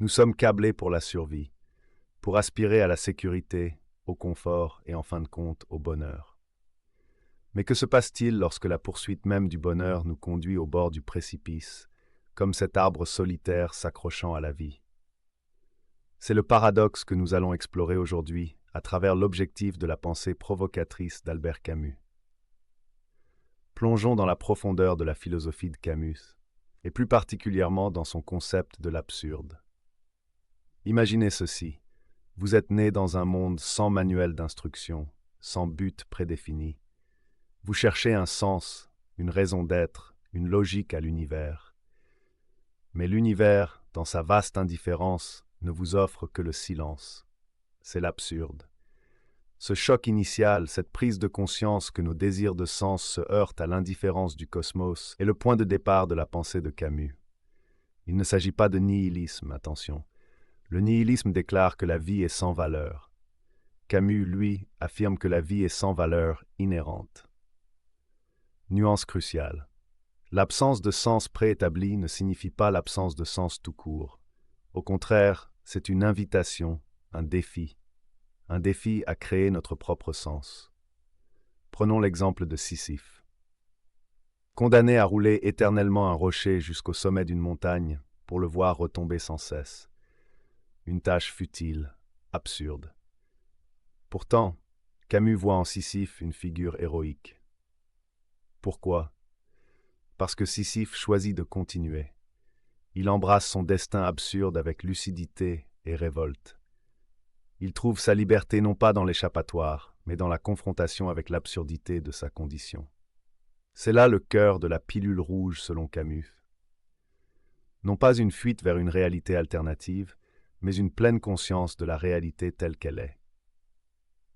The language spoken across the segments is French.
Nous sommes câblés pour la survie, pour aspirer à la sécurité, au confort et en fin de compte au bonheur. Mais que se passe-t-il lorsque la poursuite même du bonheur nous conduit au bord du précipice, comme cet arbre solitaire s'accrochant à la vie? C'est le paradoxe que nous allons explorer aujourd'hui à travers l'objectif de la pensée provocatrice d'Albert Camus. Plongeons dans la profondeur de la philosophie de Camus, et plus particulièrement dans son concept de l'absurde. Imaginez ceci. Vous êtes né dans un monde sans manuel d'instruction, sans but prédéfini. Vous cherchez un sens, une raison d'être, une logique à l'univers. Mais l'univers, dans sa vaste indifférence, ne vous offre que le silence. C'est l'absurde. Ce choc initial, cette prise de conscience que nos désirs de sens se heurtent à l'indifférence du cosmos, est le point de départ de la pensée de Camus. Il ne s'agit pas de nihilisme, attention. Le nihilisme déclare que la vie est sans valeur. Camus, lui, affirme que la vie est sans valeur inhérente. Nuance cruciale. L'absence de sens préétabli ne signifie pas l'absence de sens tout court. Au contraire, c'est une invitation, un défi à créer notre propre sens. Prenons l'exemple de Sisyphe. Condamné à rouler éternellement un rocher jusqu'au sommet d'une montagne pour le voir retomber sans cesse. Une tâche futile, absurde. Pourtant, Camus voit en Sisyphe une figure héroïque. Pourquoi? Parce que Sisyphe choisit de continuer. Il embrasse son destin absurde avec lucidité et révolte. Il trouve sa liberté non pas dans l'échappatoire, mais dans la confrontation avec l'absurdité de sa condition. C'est là le cœur de la pilule rouge selon Camus. Non pas une fuite vers une réalité alternative, mais une pleine conscience de la réalité telle qu'elle est.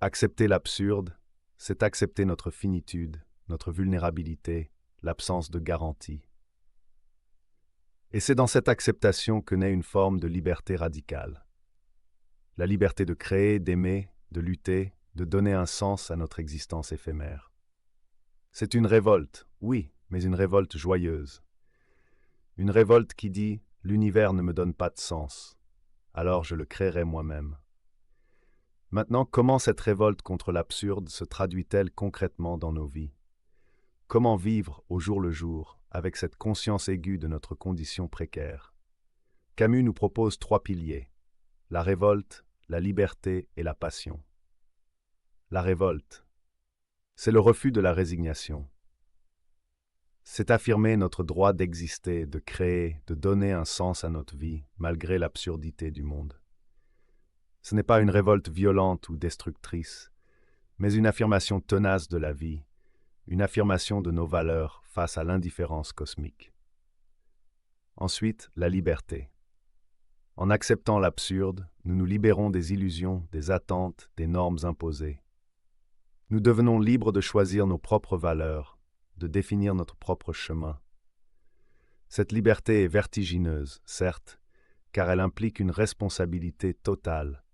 Accepter l'absurde, c'est accepter notre finitude, notre vulnérabilité, l'absence de garantie. Et c'est dans cette acceptation que naît une forme de liberté radicale. La liberté de créer, d'aimer, de lutter, de donner un sens à notre existence éphémère. C'est une révolte, oui, mais une révolte joyeuse. Une révolte qui dit « l'univers ne me donne pas de sens, alors je le créerai moi-même ». Maintenant, comment cette révolte contre l'absurde se traduit-elle concrètement dans nos vies? Comment vivre au jour le jour avec cette conscience aiguë de notre condition précaire? Camus nous propose 3 piliers, la révolte, la liberté et la passion. La révolte, c'est le refus de la résignation. C'est affirmer notre droit d'exister, de créer, de donner un sens à notre vie, malgré l'absurdité du monde. Ce n'est pas une révolte violente ou destructrice, mais une affirmation tenace de la vie, une affirmation de nos valeurs face à l'indifférence cosmique. Ensuite, la liberté. En acceptant l'absurde, nous nous libérons des illusions, des attentes, des normes imposées. Nous devenons libres de choisir nos propres valeurs, de définir notre propre chemin. Cette liberté est vertigineuse, certes, car elle implique une responsabilité totale.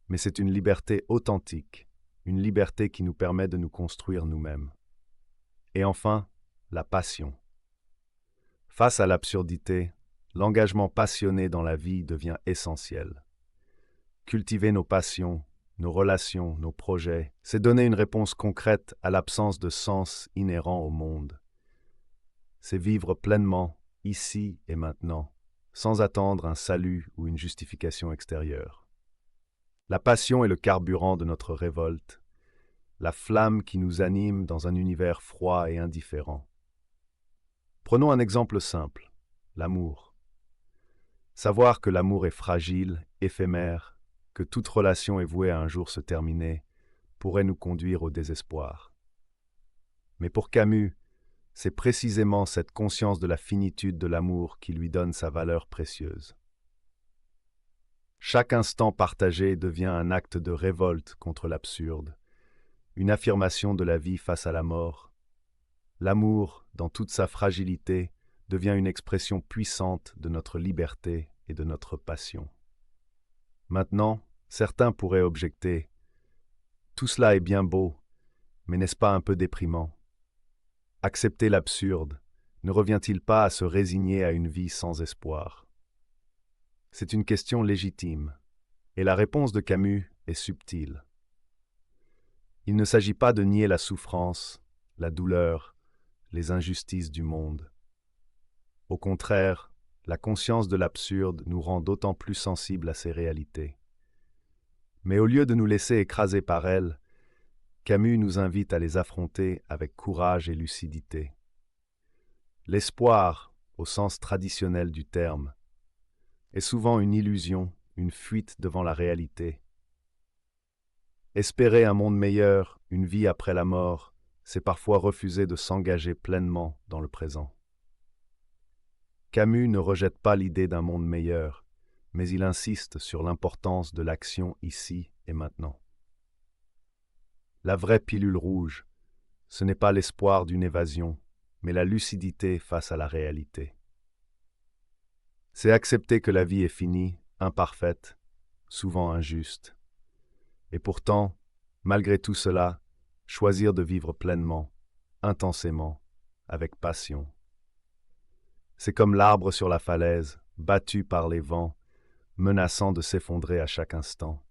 Mais c'est une liberté authentique, une liberté qui nous permet de nous construire nous-mêmes. Et enfin, la passion. Face à l'absurdité, l'engagement passionné dans la vie devient essentiel. Cultiver nos passions, nos relations, nos projets, c'est donner une réponse concrète à l'absence de sens inhérent au monde. C'est vivre pleinement, ici et maintenant, sans attendre un salut ou une justification extérieure. La passion est le carburant de notre révolte, la flamme qui nous anime dans un univers froid et indifférent. Prenons un exemple simple, l'amour. Savoir que l'amour est fragile, éphémère, que toute relation est vouée à un jour se terminer, pourrait nous conduire au désespoir. Mais pour Camus, c'est précisément cette conscience de la finitude de l'amour qui lui donne sa valeur précieuse. Chaque instant partagé devient un acte de révolte contre l'absurde, une affirmation de la vie face à la mort. L'amour, dans toute sa fragilité, devient une expression puissante de notre liberté et de notre passion. Maintenant, certains pourraient objecter « Tout cela est bien beau, mais n'est-ce pas un peu déprimant ?» Accepter l'absurde, ne revient-il pas à se résigner à une vie sans espoir? C'est une question légitime, et la réponse de Camus est subtile. Il ne s'agit pas de nier la souffrance, la douleur, les injustices du monde. Au contraire, la conscience de l'absurde nous rend d'autant plus sensibles à ces réalités. Mais au lieu de nous laisser écraser par elles, Camus nous invite à les affronter avec courage et lucidité. L'espoir, au sens traditionnel du terme, est souvent une illusion, une fuite devant la réalité. Espérer un monde meilleur, une vie après la mort, c'est parfois refuser de s'engager pleinement dans le présent. Camus ne rejette pas l'idée d'un monde meilleur, mais il insiste sur l'importance de l'action ici et maintenant. La vraie pilule rouge, ce n'est pas l'espoir d'une évasion, mais la lucidité face à la réalité. C'est accepter que la vie est finie, imparfaite, souvent injuste. Et pourtant, malgré tout cela, choisir de vivre pleinement, intensément, avec passion. C'est comme l'arbre sur la falaise, battu par les vents, menaçant de s'effondrer à chaque instant.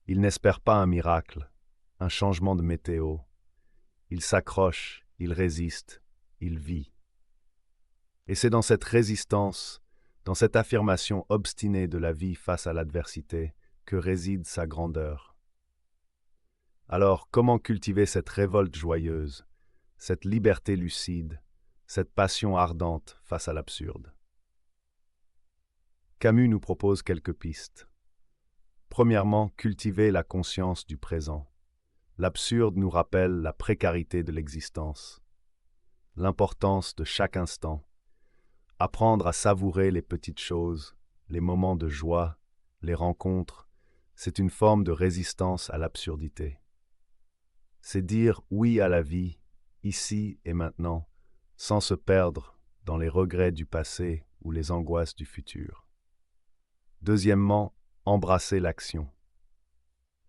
Il n'espère pas un miracle, un changement de météo. Il s'accroche, il résiste, il vit. Et c'est dans cette résistance, dans cette affirmation obstinée de la vie face à l'adversité, que réside sa grandeur. Alors, comment cultiver cette révolte joyeuse, cette liberté lucide, cette passion ardente face à l'absurde? Camus nous propose quelques pistes. Premièrement, cultiver la conscience du présent. L'absurde nous rappelle la précarité de l'existence, l'importance de chaque instant, apprendre à savourer les petites choses, les moments de joie, les rencontres, c'est une forme de résistance à l'absurdité. C'est dire oui à la vie, ici et maintenant, sans se perdre dans les regrets du passé ou les angoisses du futur. Deuxièmement, embrasser l'action.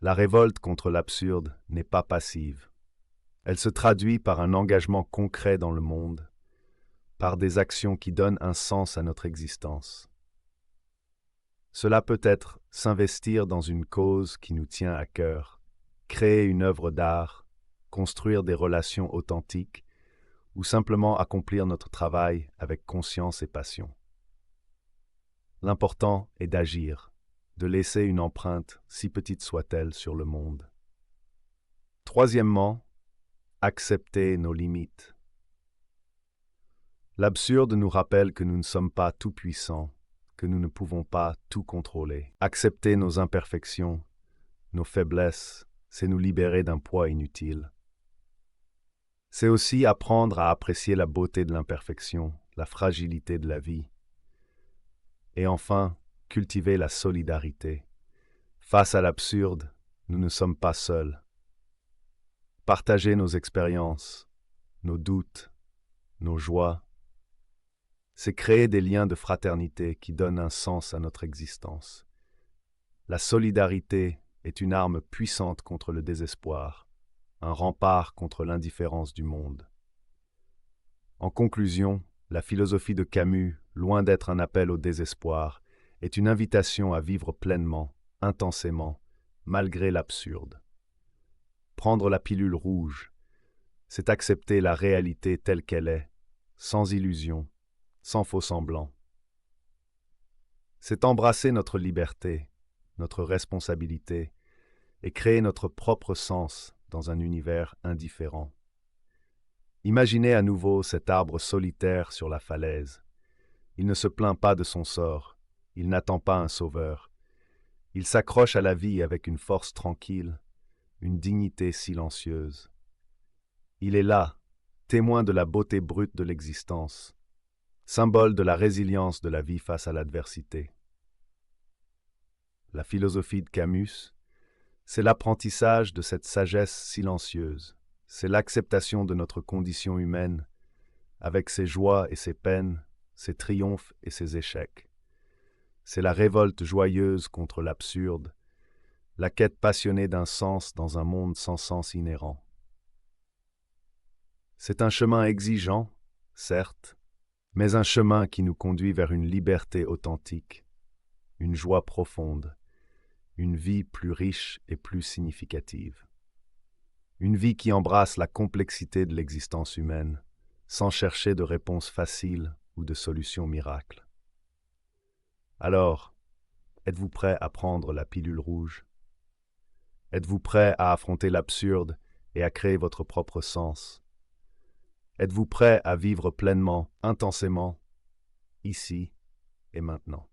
La révolte contre l'absurde n'est pas passive. Elle se traduit par un engagement concret dans le monde, par des actions qui donnent un sens à notre existence. Cela peut être s'investir dans une cause qui nous tient à cœur, créer une œuvre d'art, construire des relations authentiques ou simplement accomplir notre travail avec conscience et passion. L'important est d'agir, de laisser une empreinte, si petite soit-elle, sur le monde. Troisièmement, accepter nos limites. L'absurde nous rappelle que nous ne sommes pas tout-puissants, que nous ne pouvons pas tout contrôler. Accepter nos imperfections, nos faiblesses, c'est nous libérer d'un poids inutile. C'est aussi apprendre à apprécier la beauté de l'imperfection, la fragilité de la vie. Et enfin, cultiver la solidarité. Face à l'absurde, nous ne sommes pas seuls. Partager nos expériences, nos doutes, nos joies, c'est créer des liens de fraternité qui donnent un sens à notre existence. La solidarité est une arme puissante contre le désespoir, un rempart contre l'indifférence du monde. En conclusion, la philosophie de Camus, loin d'être un appel au désespoir, est une invitation à vivre pleinement, intensément, malgré l'absurde. Prendre la pilule rouge, c'est accepter la réalité telle qu'elle est, sans illusion, sans faux-semblant. C'est embrasser notre liberté, notre responsabilité, et créer notre propre sens dans un univers indifférent. Imaginez à nouveau cet arbre solitaire sur la falaise. Il ne se plaint pas de son sort, il n'attend pas un sauveur. Il s'accroche à la vie avec une force tranquille, une dignité silencieuse. Il est là, témoin de la beauté brute de l'existence, symbole de la résilience de la vie face à l'adversité. La philosophie de Camus, c'est l'apprentissage de cette sagesse silencieuse, c'est l'acceptation de notre condition humaine, avec ses joies et ses peines, ses triomphes et ses échecs. C'est la révolte joyeuse contre l'absurde, la quête passionnée d'un sens dans un monde sans sens inhérent. C'est un chemin exigeant, certes, mais un chemin qui nous conduit vers une liberté authentique, une joie profonde, une vie plus riche et plus significative. Une vie qui embrasse la complexité de l'existence humaine, sans chercher de réponse facile ou de solution miracle. Alors, êtes-vous prêt à prendre la pilule rouge? Êtes-vous prêt à affronter l'absurde et à créer votre propre sens? Êtes-vous prêt à vivre pleinement, intensément, ici et maintenant?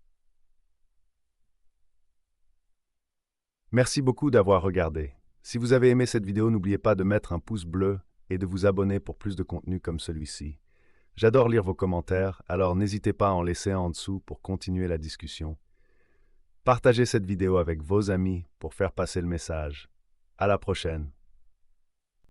Merci beaucoup d'avoir regardé. Si vous avez aimé cette vidéo, n'oubliez pas de mettre un pouce bleu et de vous abonner pour plus de contenu comme celui-ci. J'adore lire vos commentaires, alors n'hésitez pas à en laisser un en dessous pour continuer la discussion. Partagez cette vidéo avec vos amis pour faire passer le message. À la prochaine.